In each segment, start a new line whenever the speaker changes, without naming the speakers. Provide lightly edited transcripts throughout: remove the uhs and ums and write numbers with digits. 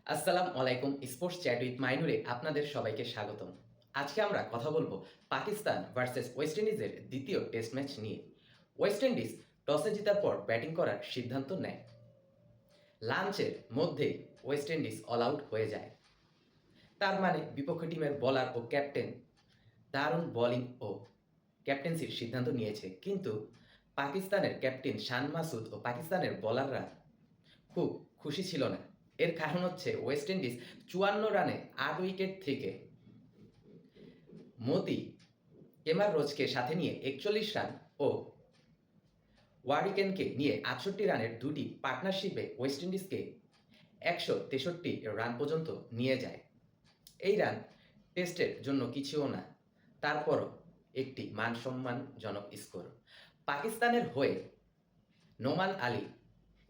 আসসালামু আলাইকুম sports chat with মাইনুরে আপনাদের সবাইকে স্বাগতম। আজকে আমরা কথা বলবো পাকিস্তান ভার্সেস ওয়েস্ট ইন্ডিজের দ্বিতীয় টেস্ট ম্যাচ নিয়ে। ওয়েস্ট ইন্ডিজ টসে জেতার পর ব্যাটিং করার সিদ্ধান্ত নেয়। লাঞ্চের মধ্যেই ওয়েস্ট ইন্ডিজ অল আউট হয়ে যায়। তার মানে বিপক্ষ টিমের বোলার ও ক্যাপ্টেন দারুণ বোলিং ও ক্যাপ্টেন্সির সিদ্ধান্ত নিয়েছে, কিন্তু পাকিস্তানের ক্যাপ্টেন শান মাসুদ ও পাকিস্তানের বোলাররা খুব খুশি ছিল না। এর কারণ হচ্ছে ওয়েস্ট ইন্ডিজ ৫৪ রানে ৮ উইকেট থেকে মোদি কেমার রোচকে সাথে নিয়ে ৪১ রান ও ওয়ারিকেনকে নিয়ে ৬৮ রানের দুটি পার্টনারশিপে ওয়েস্ট ইন্ডিজকে ১৬৩ রান পর্যন্ত নিয়ে যায়। এই রান টেস্টের জন্য কিছুও না, তারপরও একটি মানসম্মানজনক স্কোর। পাকিস্তানের হয়ে নোমান আলী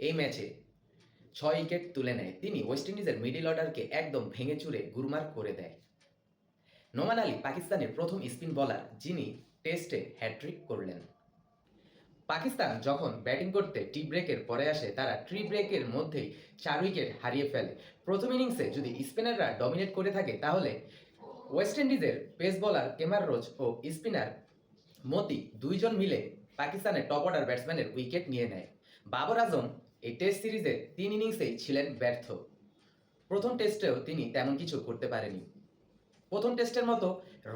এই ম্যাচে ৬ উইকেট তুলে নেয়। তিনি ওয়েস্ট ইন্ডিজের মিডল অর্ডারকে একদম ভেঙে চুরে গুরমার করে দেয়। নোমান আলী পাকিস্তানের প্রথম স্পিন বোলার যিনি টেস্টে হ্যাট্রিক করলেন। পাকিস্তান যখন ব্যাটিং করতে টি ব্রেকের পরে আসে, তারা টি ব্রেকের মধ্যেই ৪ উইকেট হারিয়ে ফেলে। প্রথম ইনিংসে যদি স্পিনাররা ডমিনেট করে থাকে, তাহলে ওয়েস্ট ইন্ডিজের পেস বোলার কেমার রোচ ও স্পিনার মতি দুইজন মিলে পাকিস্তানের টপ অর্ডার ব্যাটসম্যানের উইকেট নিয়ে নেয়। বাবর আজম এই টেস্ট সিরিজে ৩ ইনিংসেই ছিলেন ব্যর্থ। প্রথম টেস্টেও তিনি তেমন কিছু করতে পারেনি। প্রথম টেস্টের মতো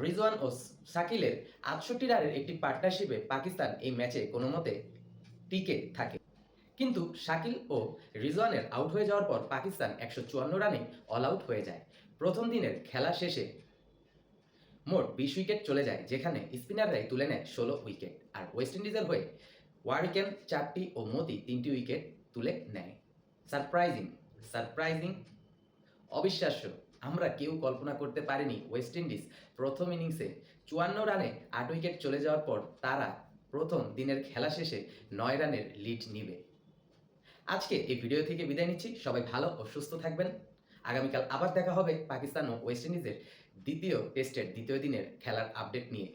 রিজওয়ান ও শাকিলের ৬৮ রানের একটি পার্টনারশিপে পাকিস্তান এই ম্যাচে কোনো মতে টিকে থাকে, কিন্তু শাকিল ও রিজওয়ানের আউট হয়ে যাওয়ার পর পাকিস্তান ১৫৪ রানে অল আউট হয়ে যায়। প্রথম দিনের খেলা শেষে মোট ২০ উইকেট চলে যায়, যেখানে স্পিনাররাই তুলে নেয় ১৬ উইকেট, আর ওয়েস্ট ইন্ডিজের হয়ে ওয়ারিকেন ৪টি ও মোদি ৩টি উইকেট তুলে নেয়। সারপ্রাইজিং সারপ্রাইজিং অবিশ্বাস্য। আমরা কেউ কল্পনা করতে পারিনি ওয়েস্ট ইন্ডিজ প্রথম ইনিংসে ৫৪ রানে ৮ উইকেট চলে যাওয়ার পর তারা প্রথম দিনের খেলা শেষে ৯ রানের লিড নিবে। আজকে এই ভিডিও থেকে বিদায় নিচ্ছি। সবাই ভালো ও সুস্থ থাকবেন। আগামীকাল আবার দেখা হবে পাকিস্তান ও ওয়েস্ট ইন্ডিজের দ্বিতীয় টেস্টের দ্বিতীয় দিনের খেলার আপডেট নিয়ে।